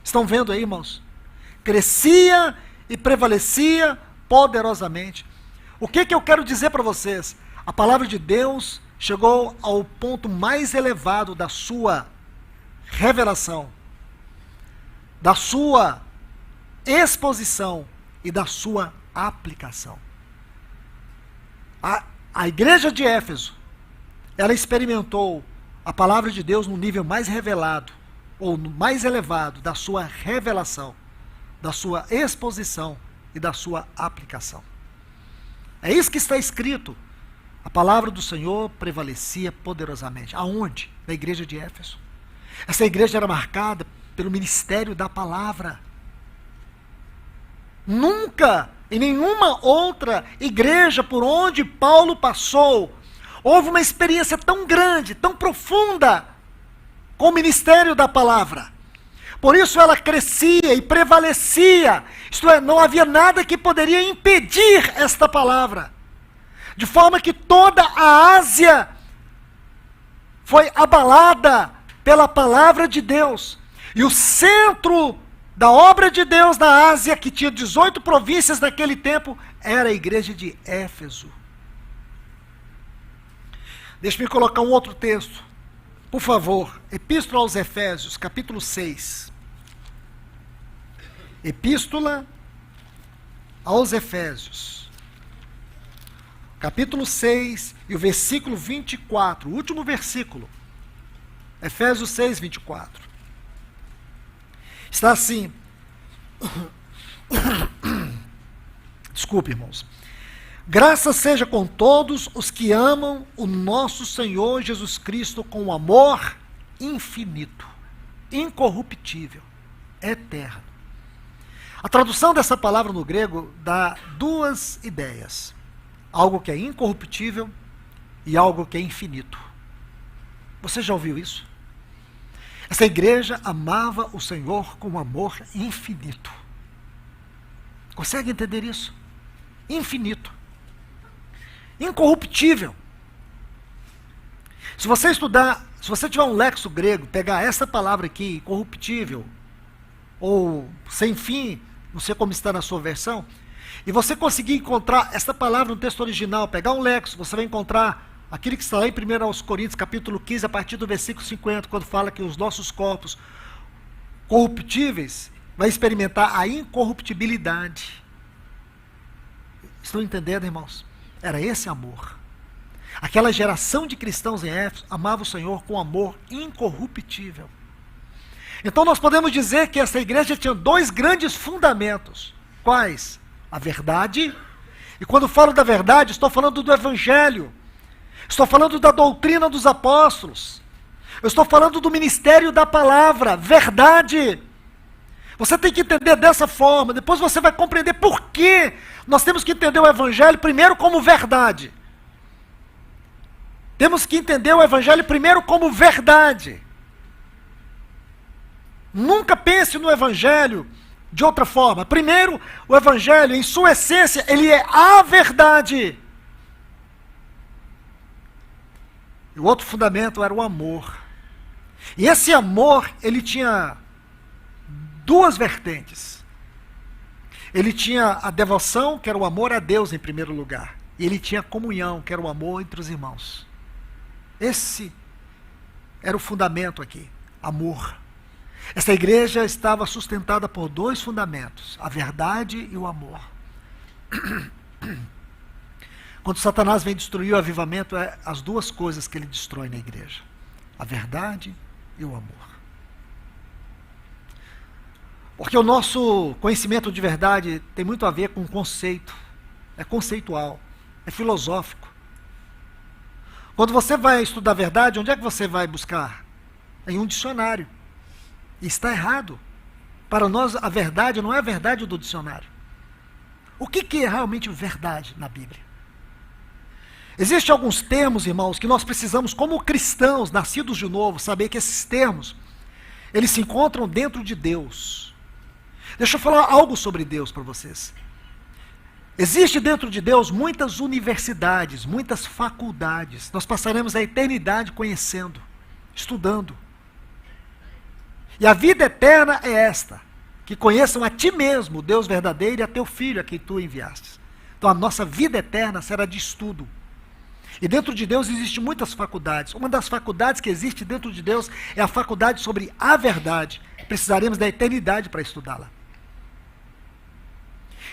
Estão vendo aí, irmãos? Crescia e prevalecia poderosamente. O que eu quero dizer para vocês? A palavra de Deus chegou ao ponto mais elevado da sua revelação, da sua exposição e da sua aplicação. A igreja de Éfeso, ela experimentou a palavra de Deus no nível mais revelado, ou no mais elevado da sua revelação, da sua exposição e da sua aplicação. É isso que está escrito. A palavra do Senhor prevalecia poderosamente. Aonde? Na igreja de Éfeso. Essa igreja era marcada pelo ministério da palavra. Nunca, em nenhuma outra igreja por onde Paulo passou, houve uma experiência tão grande, tão profunda, com o ministério da palavra. Por isso ela crescia e prevalecia. Isto é, não havia nada que poderia impedir esta palavra. De forma que toda a Ásia foi abalada pela palavra de Deus. E o centro da obra de Deus na Ásia, que tinha 18 províncias naquele tempo, era a igreja de Éfeso. Deixe-me colocar um outro texto, por favor. Epístola aos Efésios, capítulo 6. Epístola aos Efésios, capítulo 6 e o versículo 24, o último versículo. Efésios 6, 24. Está assim. Desculpe, irmãos. Graça seja com todos os que amam o nosso Senhor Jesus Cristo com amor infinito, incorruptível, eterno. A tradução dessa palavra no grego dá duas ideias. Algo que é incorruptível e algo que é infinito. Você já ouviu isso? Essa igreja amava o Senhor com amor infinito. Consegue entender isso? Infinito. Incorruptível. Se você estudar, se você tiver um lexo grego, pegar essa palavra aqui, incorruptível, ou sem fim, não sei como está na sua versão, e você conseguir encontrar essa palavra no texto original, pegar um lexo, você vai encontrar aquilo que está lá em 1 Coríntios, capítulo 15, a partir do versículo 50, quando fala que os nossos corpos corruptíveis vai experimentar a incorruptibilidade. Estão entendendo, irmãos? Era esse amor. Aquela geração de cristãos em Éfeso amava o Senhor com amor incorruptível. Então nós podemos dizer que essa igreja tinha dois grandes fundamentos. Quais? A verdade. E quando falo da verdade, estou falando do Evangelho. Estou falando da doutrina dos apóstolos. Eu estou falando do ministério da palavra, verdade. Você tem que entender dessa forma, depois você vai compreender por que nós temos que entender o Evangelho primeiro como verdade. Temos que entender o Evangelho primeiro como verdade. Nunca pense no Evangelho de outra forma. Primeiro, o Evangelho, em sua essência, ele é a verdade. E o outro fundamento era o amor. E esse amor, ele tinha duas vertentes. Ele tinha a devoção, que era o amor a Deus em primeiro lugar. E ele tinha a comunhão, que era o amor entre os irmãos. Esse era o fundamento aqui, amor. Essa igreja estava sustentada por dois fundamentos, a verdade e o amor. Quando Satanás vem destruir o avivamento, é as duas coisas que ele destrói na igreja. A verdade e o amor. Porque o nosso conhecimento de verdade tem muito a ver com o conceito. É conceitual, é filosófico. Quando você vai estudar a verdade, onde é que você vai buscar? Em um dicionário. E está errado. Para nós, a verdade não é a verdade do dicionário. O que é realmente verdade na Bíblia? Existem alguns termos, irmãos, que nós precisamos, como cristãos, nascidos de novo, saber que esses termos, eles se encontram dentro de Deus. Deixa eu falar algo sobre Deus para vocês. Existe dentro de Deus muitas universidades, muitas faculdades. Nós passaremos a eternidade conhecendo, estudando. E a vida eterna é esta, que conheçam a ti mesmo, o Deus verdadeiro, e a teu Filho, a quem tu enviastes. Então a nossa vida eterna será de estudo. E dentro de Deus existem muitas faculdades. Uma das faculdades que existe dentro de Deus é a faculdade sobre a verdade. Precisaremos da eternidade para estudá-la.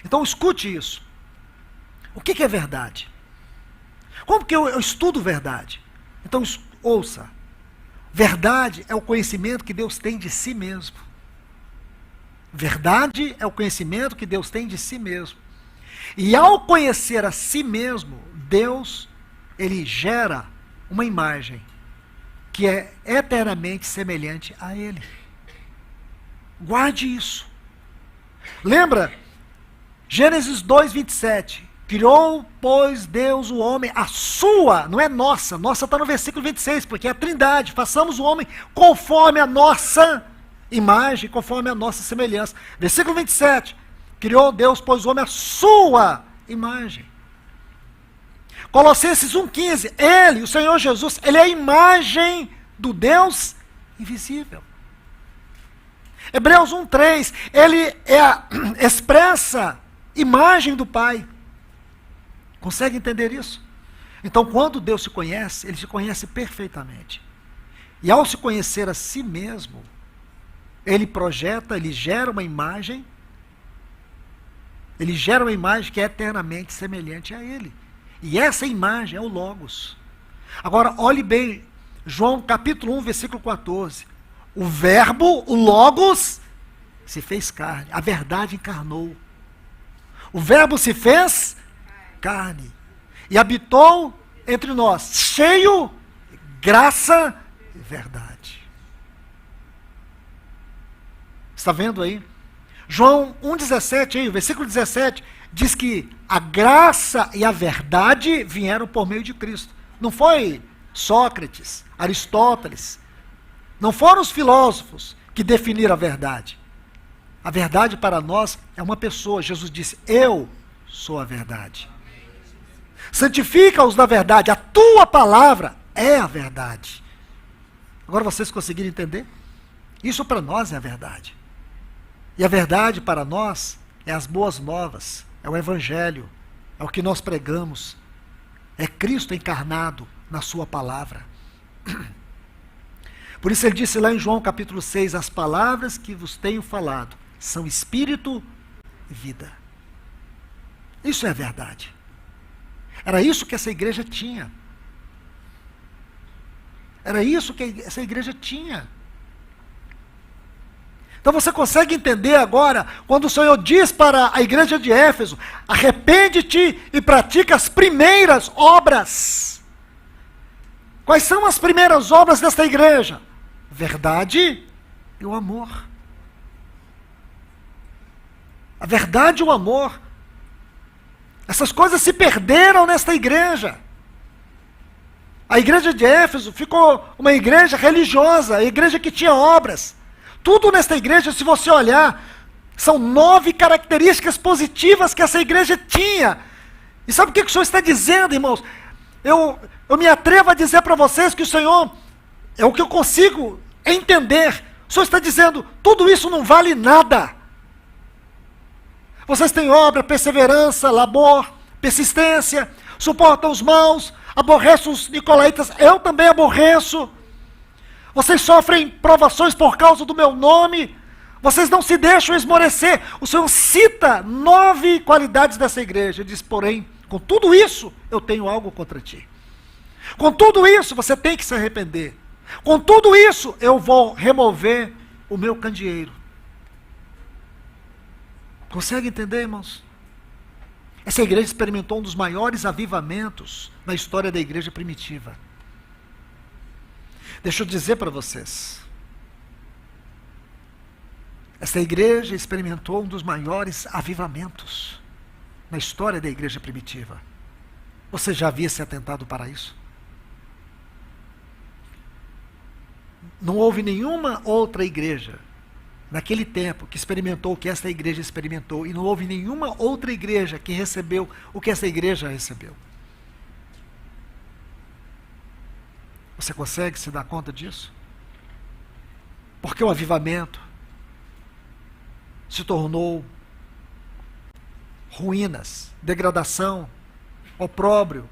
Então escute isso. O que é verdade? Como que eu estudo verdade? Então ouça. Verdade é o conhecimento que Deus tem de si mesmo. Verdade é o conhecimento que Deus tem de si mesmo. E ao conhecer a si mesmo, Deus, ele gera uma imagem que é eternamente semelhante a ele. Guarde isso. Lembra? Gênesis 2:27. Criou, pois, Deus o homem, a sua, não é nossa está no versículo 26, porque é a Trindade. Façamos o homem conforme a nossa imagem, conforme a nossa semelhança. Versículo 27. Criou Deus, pois, o homem, a sua imagem. Colossenses 1:15. Ele, o Senhor Jesus, ele é a imagem do Deus invisível. Hebreus 1:3. Ele é a expressa imagem do Pai. Consegue entender isso? Então, quando Deus se conhece, ele se conhece perfeitamente. E ao se conhecer a si mesmo, ele projeta, ele gera uma imagem que é eternamente semelhante a ele. E essa imagem é o Logos. Agora, olhe bem, João capítulo 1, versículo 14. O verbo, o Logos, se fez carne. A verdade encarnou. O verbo se fez carne. E habitou entre nós, cheio de graça e verdade. Está vendo aí? João 1,17, aí, o versículo 17, diz que a graça e a verdade vieram por meio de Cristo. Não foi Sócrates, Aristóteles, não foram os filósofos que definiram a verdade. A verdade para nós é uma pessoa. Jesus disse, eu sou a verdade. Santifica-os na verdade, a tua palavra é a verdade. Agora vocês conseguiram entender? Isso para nós é a verdade. E a verdade para nós é as boas novas, é o Evangelho, é o que nós pregamos, é Cristo encarnado na sua palavra. Por isso ele disse lá em João capítulo 6, as palavras que vos tenho falado são espírito e vida. Isso é a verdade. Era isso que essa igreja tinha. Era isso que essa igreja tinha. Então você consegue entender agora, quando o Senhor diz para a igreja de Éfeso, arrepende-te e pratica as primeiras obras. Quais são as primeiras obras desta igreja? Verdade e o amor. A verdade e o amor. Essas coisas se perderam nesta igreja. A igreja de Éfeso ficou uma igreja religiosa, a igreja que tinha obras. Tudo nesta igreja, se você olhar, são 9 características positivas que essa igreja tinha. E sabe o que o Senhor está dizendo, irmãos? Eu me atrevo a dizer para vocês que o Senhor, é o que eu consigo entender. O Senhor está dizendo, tudo isso não vale nada. Vocês têm obra, perseverança, labor, persistência, suportam os maus, aborrecem os nicolaítas, eu também aborreço. Vocês sofrem provações por causa do meu nome, vocês não se deixam esmorecer. O Senhor cita 9 qualidades dessa igreja. Ele diz, porém, com tudo isso, eu tenho algo contra ti. Com tudo isso, você tem que se arrepender. Com tudo isso, eu vou remover o meu candeeiro. Consegue entender, irmãos? Essa igreja experimentou um dos maiores avivamentos na história da igreja primitiva. Deixa eu dizer para vocês. Essa igreja experimentou um dos maiores avivamentos na história da igreja primitiva. Você já havia se atentado para isso? Não houve nenhuma outra igreja naquele tempo que experimentou o que esta igreja experimentou, e não houve nenhuma outra igreja que recebeu o que essa igreja recebeu. Você consegue se dar conta disso? Porque o avivamento se tornou ruínas, degradação, opróbrio,